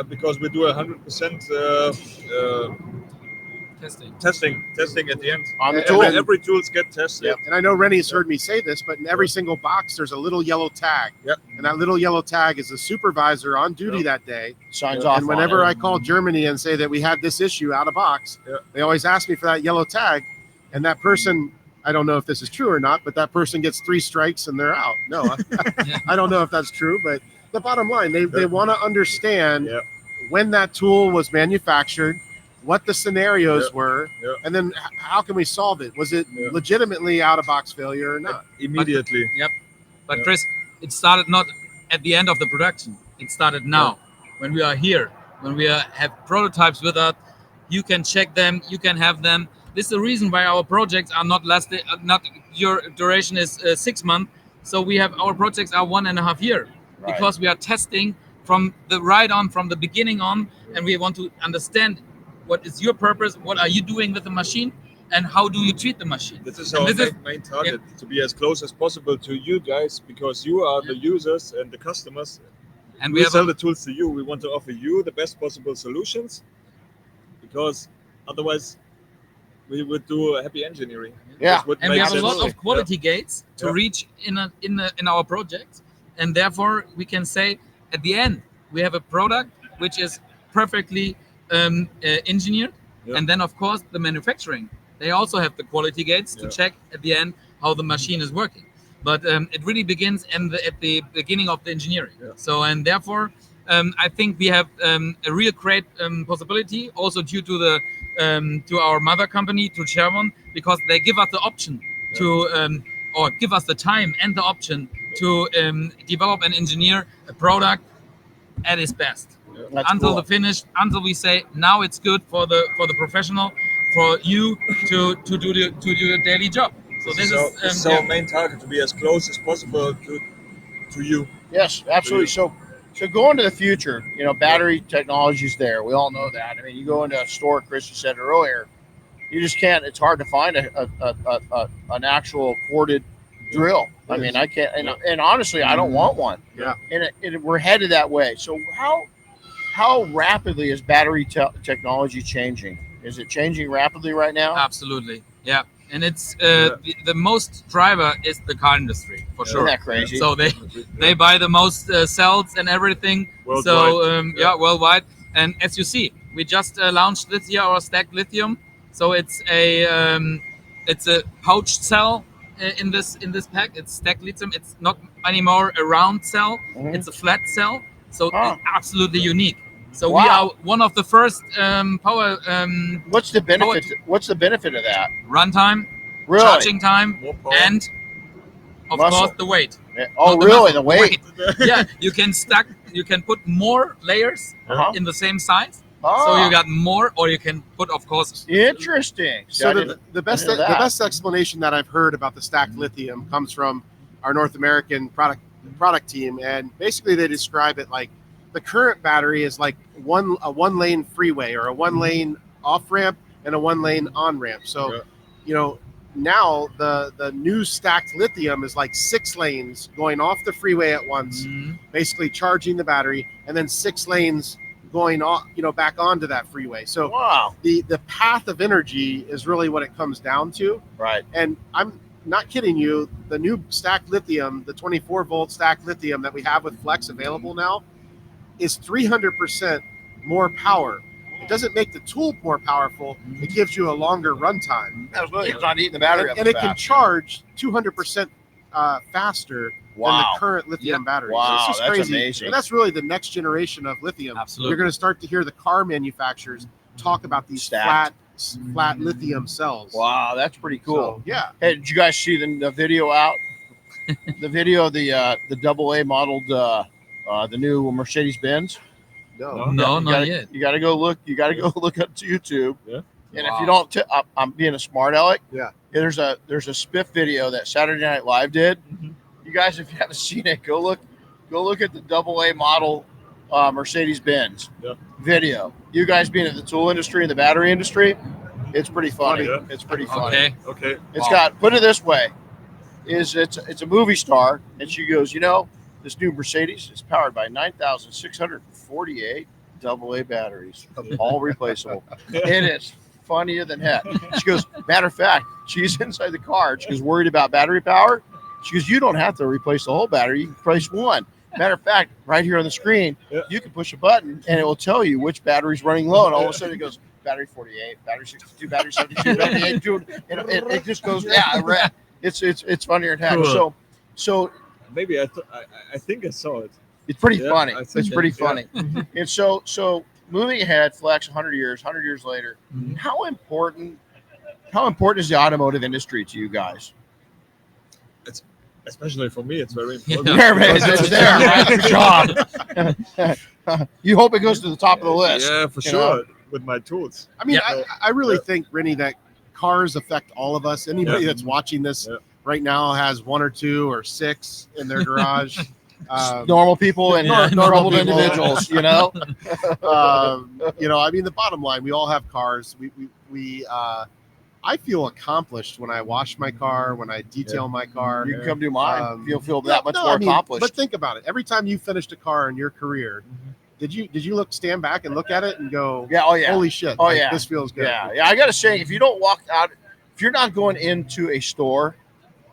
Because we do 100% testing at the end. On the And tool. then- Every tools get tested. Yep. And I know Renny's heard me say this, but in every single box, there's a little yellow tag. Yep. And that little yellow tag is the supervisor on duty Yep. that day. Signs Yeah. off. And whenever on I call Germany and say that we had this issue out of box, Yeah. they always ask me for that yellow tag. And that person, I don't know if this is true or not, but that person gets 3 strikes and they're out. No, I don't know if that's true, but the bottom line, they want to understand Yeah. when that tool was manufactured, what the scenarios Yeah. were, Yeah. and then how can we solve it? Was it Yeah. legitimately out of box failure or not? Immediately. But Yeah. Chris, it started not at the end of the production. It started now, when we are here, when we have prototypes with us. You can check them. You can have them. This is the reason why our projects are not lasting. Not your duration is 6 months. So we have our projects are 1.5 years Right. because we are testing from the beginning on, and we want to understand what is your purpose, what are you doing with the machine, and how do you treat the machine. This is And our this is- main target, to be as close as possible to you guys, because you are the users and the customers. And We we have sell the tools to you. We want to offer you the best possible solutions, because otherwise we would do a happy engineering. Yeah. This would and we make have a lot sense. of quality gates to Yeah. reach in our projects, and therefore we can say at the end we have a product which is perfectly engineered. Yeah. And then of course the manufacturing, they also have the quality gates to Yeah. check at the end how the machine is working. But it really begins at the beginning of the engineering. Yeah. So, and therefore I think we have a real great possibility also due to the to our mother company, to Sherwin, because they give us the option to or give us the time and the option to develop and engineer a product at its best That's until cool. the finish, until we say now it's good for the professional, for you to do your daily job. So this is our main target, to be as close as possible to you. Yes, absolutely. So going to the future, battery technology is there. We all know that. I mean, you go into a store, Chris, you said earlier, you just can't. It's hard to find an actual corded drill. I mean, I can't. And honestly, I don't want one. Yeah. And we're headed that way. So how rapidly is battery technology changing? Is it changing rapidly right now? absolutely, yeah. And it's the most driver is the car industry for Isn't sure. that crazy? So they buy the most cells and everything. Worldwide. So worldwide. And as you see, we just launched this year our stacked lithium. So it's a pouched cell in this pack. It's stacked lithium. It's not anymore a round cell. Mhm. It's a flat cell. So Ah. it's absolutely unique. So we Wow. are one of the first power What's the benefit? What's the benefit of that? runtime, Really? charging time, More power. and of Muscle. course the weight. Yeah. Oh, Not the really? muscle, The weight? Yeah, you can put more layers Uh-huh. in the same size. Ah, So you got more, or you can put, of course, interesting. See, I So didn't- the best I didn't know that. explanation that I've heard about the stacked lithium comes from our North American product team, and basically they describe it like the current battery is like a one lane freeway or a one lane off ramp and a one lane on ramp. So Yeah. now the new stacked lithium is like 6 lanes going off the freeway at once, basically charging the battery, and then 6 lanes going on, back onto that freeway. So wow, the path of energy is really what it comes down to. right? And I'm not kidding you. The new stacked lithium, the 24 volt stacked lithium that we have with Flex available now, is 300% more power. It doesn't make the tool more powerful. It gives you a longer runtime. That was really, it's not eating the battery up And as it can fast. charge 200% faster than the current lithium batteries. Wow, It's just that's crazy. amazing. And that's really the next generation of lithium. Absolutely. You're going to start to hear the car manufacturers talk about these flat lithium cells. Wow, that's pretty cool. So, yeah. Hey, did you guys see the video out? The video of the AA modeled the new Mercedes Benz. No. No, not yet. You got to go look. You got to go look up to YouTube. Yeah. And if you don't, I'm being a smart aleck. Yeah. There's a spiff video that Saturday Night Live did. Mm-hmm. You guys, if you haven't seen it, go look at the AA model Mercedes Benz video. You guys being in the tool industry and the battery industry, it's pretty funny. Yeah. It's pretty funny. Okay. It's got, put it this way, it's a movie star, and she goes, this new Mercedes is powered by 9,648 AA batteries, all replaceable. It is funnier than heck. She goes, matter of fact, she's inside the car. She goes, worried about battery power. She goes, you don't have to replace the whole battery. You can replace one. Matter of fact, right here on the screen, you can push a button and it will tell you which battery's running low. And all of a sudden it goes, battery 48, battery 62, battery 72, battery 82. And it just goes, red. It's funnier than heck. Cool. So Maybe I think I saw it. it's pretty funny. I think It's pretty so. funny. And so moving ahead, Flex 100 years later, how important is the automotive industry to you guys? Especially for me, it's very important. It's there, right? Good job. You hope it goes to the top of the list. Yeah, for sure. With my tools. I mean, I really think, Renny, that cars affect all of us. Anybody that's watching this right now has one or two or six in their garage. Normal people and normal troubled people. individuals, I mean, the bottom line, we all have cars. I feel accomplished when I wash my car, when I detail my car. You can come do mine. You'll feel that much more I mean, accomplished. But think about it. Every time you finished a car in your career, did you stand back and look at it and go, holy shit, this feels good. Yeah. I got to say, if you don't walk out, if you're not going into a store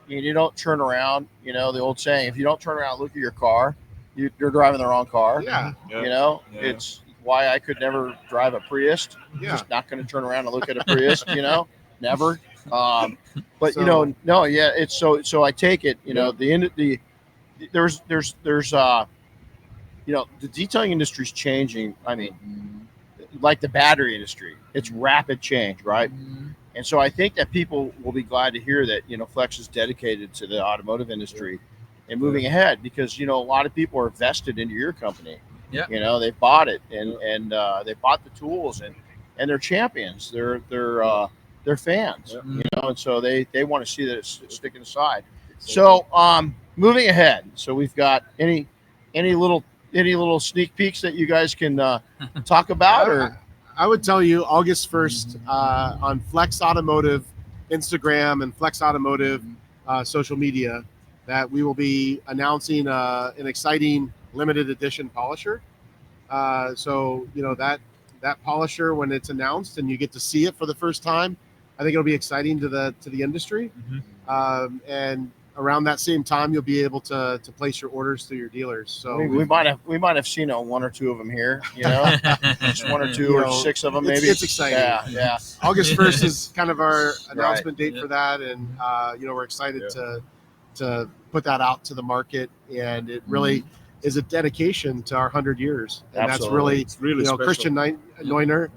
and you don't turn around, the old saying, if you don't turn around and look at your car, you're driving the wrong car. It's why I could never drive a Prius. Just not going to turn around and look at a Prius, never. But it's so I take it, there's the detailing industry is changing. I mean, like the battery industry, it's rapid change, right? And so I think that people will be glad to hear that, Flex is dedicated to the automotive industry and moving ahead because, a lot of people are vested into your company. Yeah. They bought it and they bought the tools and they're champions. They're fans, and so they want to see that it's sticking aside. So moving ahead. So we've got any little sneak peeks that you guys can talk about or I would tell you August 1st on Flex Automotive Instagram and Flex Automotive social media that we will be announcing an exciting limited edition polisher. So that polisher, when it's announced and you get to see it for the first time, I think it'll be exciting to the industry. And around that same time, you'll be able to place your orders through your dealers. So we might have seen one or two of them here, just one or two or six of them maybe. It's exciting. Yeah. August 1st is kind of our announcement date for that, and we're excited to put that out to the market, and it really is a dedication to our 100 years, and Absolutely. It's really special. Christian Neuner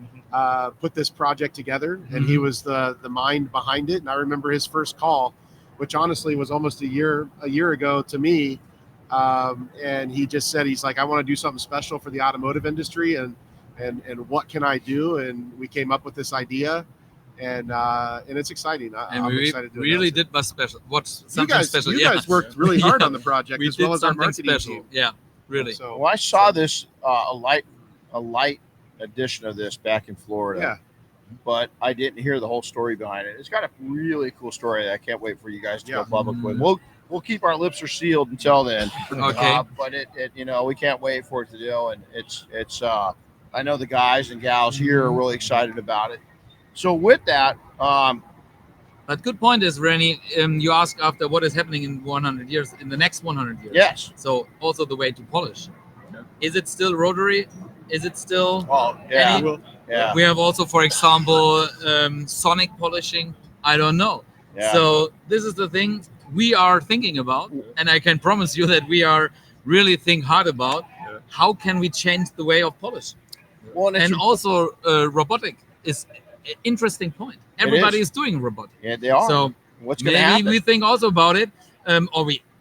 put this project together, and he was the mind behind it. And I remember his first call, which honestly was almost a year ago to me. And he just said, he's like, I want to do something special for the automotive industry and what can I do? And we came up with this idea and it's exciting. I'm excited to really did what's special. You guys worked really hard on the project as well as our marketing special. team. Yeah, really. So I saw this, a light edition of this back in Florida. Yeah. But I didn't hear the whole story behind it. It's got a really cool story that I can't wait for you guys to go public with. We'll keep our lips are sealed until then. Okay. But it we can't wait for it to do, and I know the guys and gals here are really excited about it. So with that, But good point is, Renny, you ask after what is happening in 100 years, in the next 100 years. yes. So also the way to polish. Is it still rotary? Is it still? Oh, yeah. Any? Yeah. We have also, for example, sonic polishing. I don't know. Yeah. So this is the thing we are thinking about, and I can promise you that we are really think hard about how can we change the way of polish. Well, And also robotic is an interesting point. Everybody is doing robotic. Yeah, they are. So what's going to happen? maybe we think also about it,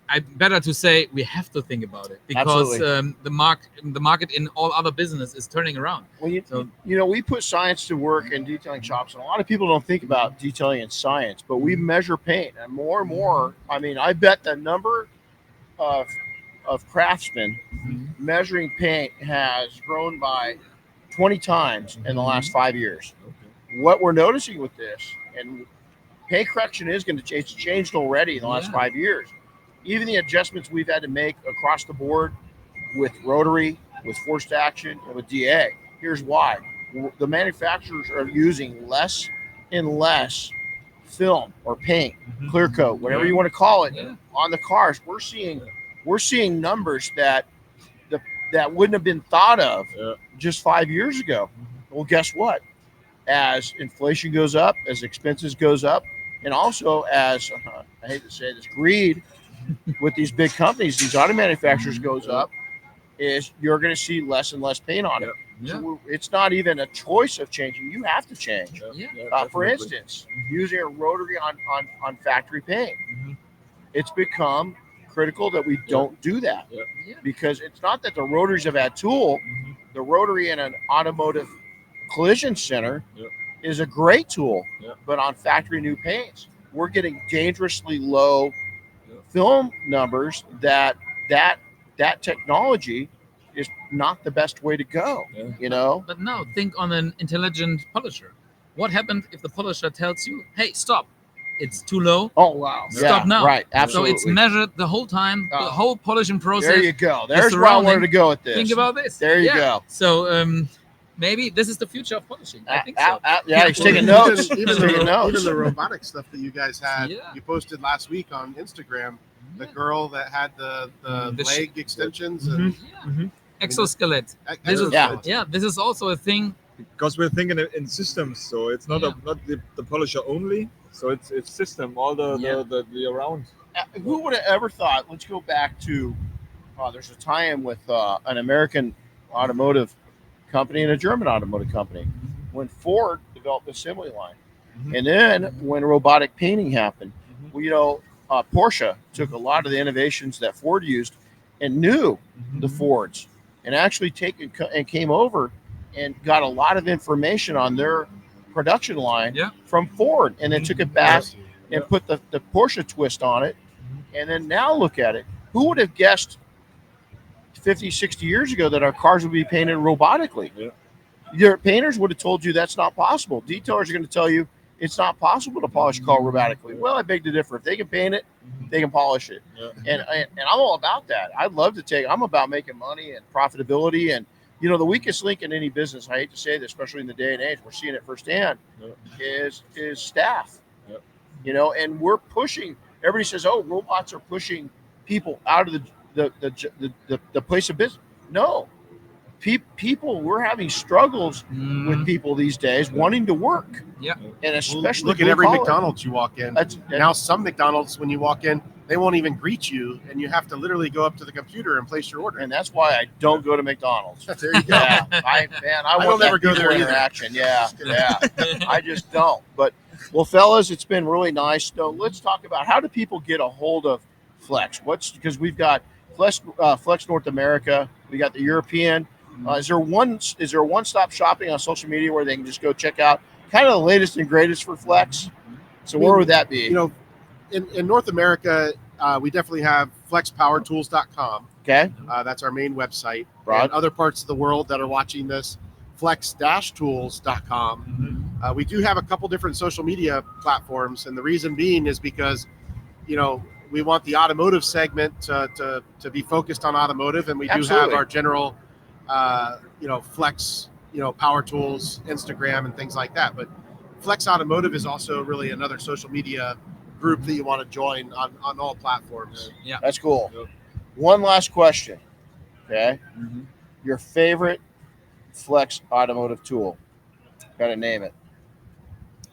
I better to say we have to think about it because the market in all other business is turning around. Well, we put science to work in detailing shops, and a lot of people don't think about detailing in science, but we measure paint, and more. I mean, I bet the number of craftsmen measuring paint has grown by 20 times in the last 5 years. What we're noticing with this, and paint correction is going to change. It's changed already in the last 5 years. Even the adjustments we've had to make across the board with rotary, with forced action, and with DA. Here's why. The manufacturers are using less and less film or paint, clear coat, whatever you want to call it, on the cars. We're seeing numbers that wouldn't have been thought of just 5 years ago. Well, guess what? As inflation goes up, as expenses goes up, and also as I hate to say this, greed with these big companies, these auto manufacturers goes up, is you're going to see less and less paint on it. So it's not even a choice of changing. You have to change. For instance, using a rotary on factory paint, it's become critical that we don't do that because it's not that the rotaries a bad tool. The rotary in an automotive collision center is a great tool, but on factory new paints, we're getting dangerously low film numbers that technology is not the best way to go, But now think on an intelligent polisher. What happened if the polisher tells you, hey, stop, it's too low. Oh, wow. Stop now. Right, absolutely. So it's measured the whole time, the whole polishing process. There you go. There's where I wanted to go with this. Think about this. There you go. So maybe this is the future of polishing. I think so. He's taking notes. Even the robotic stuff that you guys had, you posted last week on Instagram, the girl that had the leg extensions. And, exoskeleton. This is also a thing. Because we're thinking in systems, so it's not not the polisher only. So it's system, all the around. Who would have ever thought? Let's go back to there's a tie-in with an American automotive company and a German automotive company when Ford developed the assembly line, and then when robotic painting happened. Well, Porsche took a lot of the innovations that Ford used and knew the Fords, and actually came over and got a lot of information on their production line from Ford, and then took it back and put the Porsche twist on it. And then now look at it. Who would have guessed 50, 60 years ago that our cars would be painted robotically? Your painters would have told you that's not possible. Detailers are going to tell you it's not possible to polish a car robotically. Well, I beg to differ. If they can paint it, they can polish it. And I'm all about that. I'd love to I'm about making money and profitability. And, the weakest link in any business, I hate to say this, especially in the day and age, we're seeing it firsthand, is staff. And we're pushing. Everybody says, oh, robots are pushing people out of the place of business. No. People, we're having struggles with people these days wanting to work. And especially look at every McDonald's you walk in. Now some McDonald's, when you walk in, they won't even greet you, and you have to literally go up to the computer and place your order. And that's why I don't go to McDonald's. There you go. I will never go there interaction. Either. I just don't. But fellas, it's been really nice. So let's talk about how do people get a hold of Flex? Because we've got Flex North America, we got the European. Is there one-stop shopping on social media where they can just go check out kind of the latest and greatest for Flex? So where would that be? In North America, we definitely have flexpowertools.com. Okay. That's our main website. Right. And other parts of the world that are watching this, flex-tools.com. We do have a couple different social media platforms, and the reason being is because, we want the automotive segment to be focused on automotive, and we do have our general, Flex Power Tools, Instagram, and things like that. But Flex Automotive is also really another social media group that you want to join on all platforms. Yeah. That's cool. Yep. One last question. Okay. Mm-hmm. Your favorite Flex Automotive tool? Got to name it.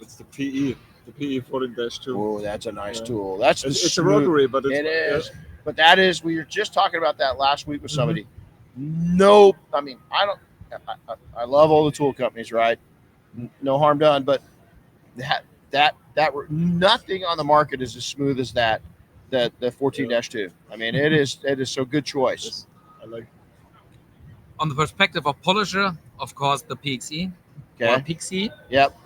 It's the PE 14-2. Oh, that's a nice Yeah. tool. That's It's a rotary, but It is. Yeah. But that is, we were just talking about that last week with somebody. No, I mean, I love all the tool companies, right? No harm done, but that nothing on the market is as smooth as the 14-2. I mean, it is so good choice. Yes, I like. On the perspective of polisher, of course, the PXE or Okay. PXE. Yep.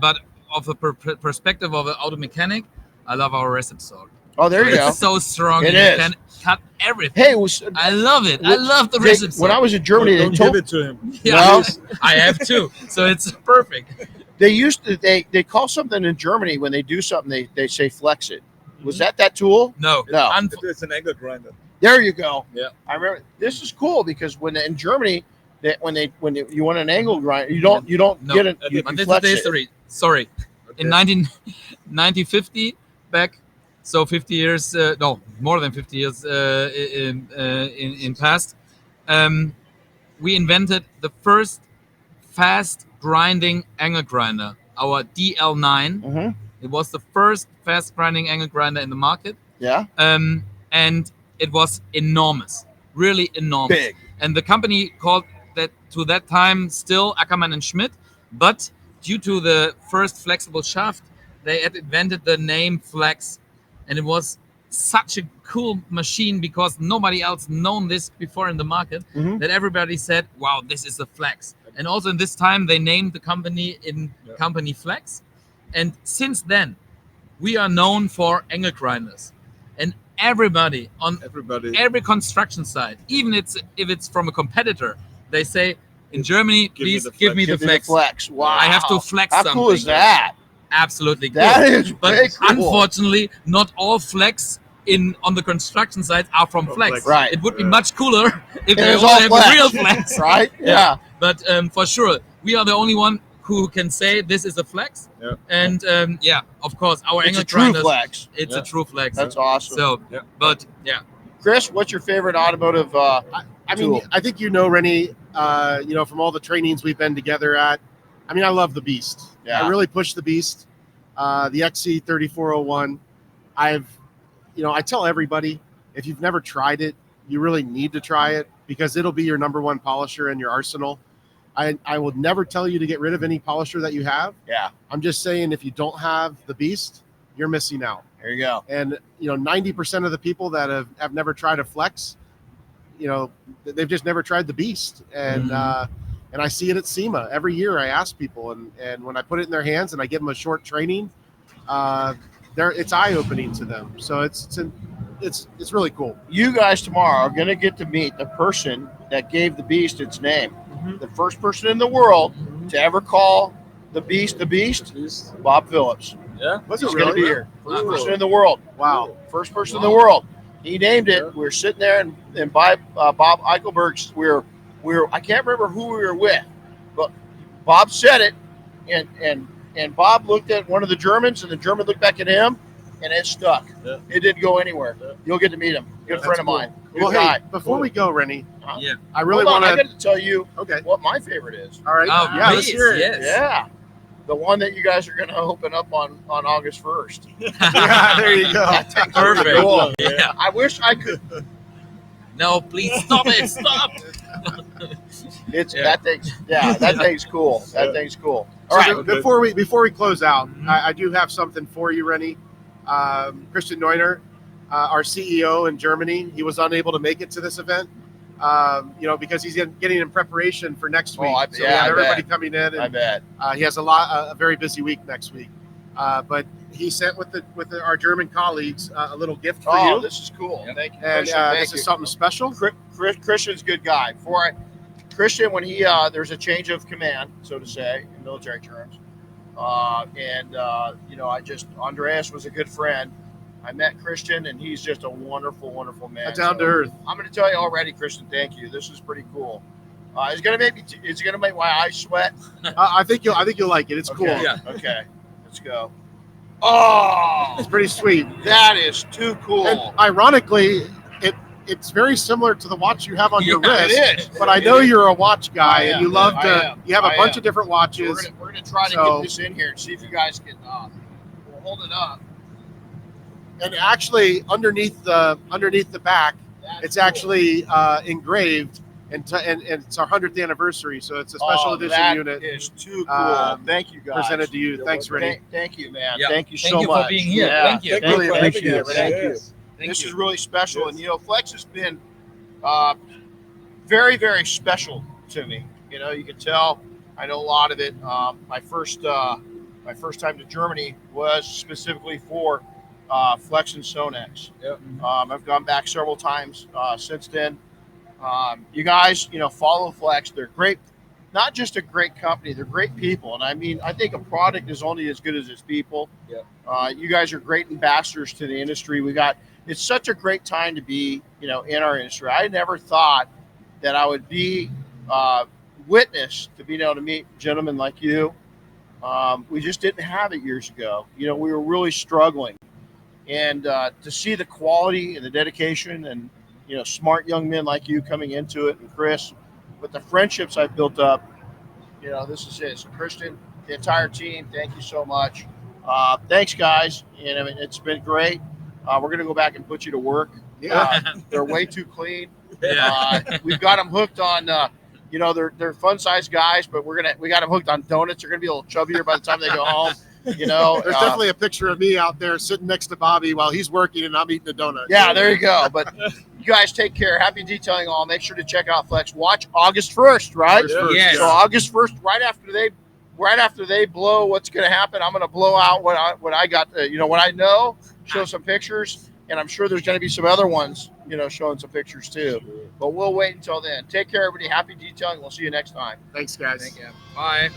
But of the perspective of an auto mechanic, I love our recipe sword. Oh, there you go. It's so strong. It and is. You can cut everything. Hey, I love it. I love the recipe sword. When I was in Germany, Don't they told give it to him. Yeah, No. I have too. So it's perfect. they used to they call something in Germany when they do something they say flex it. Was that tool? No. No. It's an angle grinder. There you go. Yeah. I remember this is cool because when in Germany that when you want an angle grind, you don't No. get it. You But this is flex the it. history. Sorry. Okay. In 1950 back, so 50 years, no, more than 50 years in past, we invented the first fast grinding angle grinder, our DL9. Mm-hmm. It was the first fast grinding angle grinder in the market, Yeah. and it was enormous, really enormous. Big. And the company called that to that time still Ackermann and Schmidt, but due to the first flexible shaft, they had invented the name Flex, and it was such a cool machine because nobody else known this before in the market Mhm. that everybody said, "Wow, this is a Flex." And also in this time, they named the company Company Flex, and since then, we are known for angle grinders, and everybody on every construction site, even if it's from a competitor, they say in Germany, please give me the flex. Wow. I have to flex How something. cool is that? Absolutely cool. That is But very cool. unfortunately, not all flex on the construction sites are from flex. Right. It would be much cooler if they was all all have flex. a real flex. Right? Yeah. But for sure, we are the only one who can say this is a flex. Yeah. And of course, our It's angle a true grinders, flex. it's Yeah. a true flex. That's awesome. So, Yeah. but yeah. Chris, what's your favorite automotive? I mean, Tool. I think Renny, from all the trainings we've been together at. I mean, I love the Beast. Yeah. I really push the Beast. The XC3401. I tell everybody, if you've never tried it, you really need to try it because it'll be your number one polisher in your arsenal. I will never tell you to get rid of any polisher that you have. Yeah. I'm just saying if you don't have the Beast, you're missing out. There you go. And 90% of the people that have never tried a Flex, they've just never tried the Beast. And and I see it at SEMA every year. I ask people, and when I put it in their hands and I give them a short training, it's eye opening to them. So it's really cool. You guys tomorrow are going to get to meet the person that gave the Beast its name. Mhm. The first person in the world to ever call the Beast, Bob Phillips. Yeah. Was He's it going to really? be here. First Ooh. person in the world. Wow. First person in the world. He named it. We were sitting there and by Bob Eichelberg's. I can't remember who we were with, but Bob said it, and Bob looked at one of the Germans, and the German looked back at him, and it stuck. Yeah. It didn't go anywhere. Yeah. You'll get to meet him. Good friend of mine. Good Well, guy. hey, before we go, Renny, Yeah. I really Hold on, want I to. got to tell you Okay. what my favorite is. All right. Oh, yeah, let's please, hear it. yes. Yeah, the one that you guys are going to open up on August 1st. Yeah, there you go. That thing's Perfect. pretty cool. Yeah. I wish I could. No, please stop it. Stop. It's Yeah. that thing's. Yeah, that thing's cool. That thing's cool. All So right. before we close out, Mhm. I do have something for you, Renny. Christian Neuner, our CEO in Germany, he was unable to make it to this event, because he's getting in preparation for next week. Oh, so we have I everybody bet. coming in, I and bet. he has a very busy week next week. But he sent with our German colleagues a little gift for Oh, you, this is cool. Yep. Thank you, and Christian. Thank this you. is something special. Christian's a good guy. Christian, when there's a change of command, so to say, in military terms, Andreas was a good friend. I met Christian, and he's just a wonderful, wonderful man. Down to earth. I'm going to tell you already, Christian. Thank you. This is pretty cool. It's gonna make my eyes sweat. I think you'll like it. It's cool. Okay. Yeah. Okay. Let's go. Oh, It's pretty sweet. that is too cool. And ironically, it's very similar to the watch you have on your wrist. It is. But I know you're a watch guy, and you love I to. am. You have a I bunch am. of different watches. So we're gonna try to get this in here and see if you guys can. We'll hold it up. And actually, underneath the back, That's it's cool. actually engraved, and it's our 100th anniversary, so it's a special edition unit. That is too cool. Thank you, guys. Presented to you. Thanks, Renny. Thank you, man. Yeah. Thank you so Thank you much for being here. Yeah. Thank you. Really for appreciate having it. us. Thank you. Yes. This is really special, and Flex has been very, very special to me. You can tell. I know a lot of it. My first time to Germany was specifically for Flex and Sonex. Yep. I've gone back several times since then. You guys, follow Flex. They're great. Not just a great company, they're great people. And I think a product is only as good as its people. Yep. You guys are great ambassadors to the industry. It's such a great time to be, in our industry. I never thought that I would be witness to being able to meet gentlemen like you. We just didn't have it years ago. We were really struggling. And to see the quality and the dedication and, smart young men like you coming into it, and Chris, with the friendships I've built up, this is it. So Christian, the entire team, thank you so much. Thanks, guys. And it's been great. We're going to go back and put you to work. Yeah. They're way too clean. Yeah. We've got them hooked on, they're fun sized guys, but we got them hooked on donuts. They're going to be a little chubbier by the time they go home. There's definitely a picture of me out there sitting next to Bobby while he's working and I'm eating a donut. Yeah, there you go. But you guys take care. Happy detailing all. Make sure to check out Flex. Watch August 1st, right? August 1st, Yes. So August 1st, right after they blow what's going to happen, I'm going to blow out what I got. What I know, show some pictures, and I'm sure there's going to be some other ones, showing some pictures too. But we'll wait until then. Take care, everybody. Happy detailing. We'll see you next time. Thanks, guys. Thank you. Bye.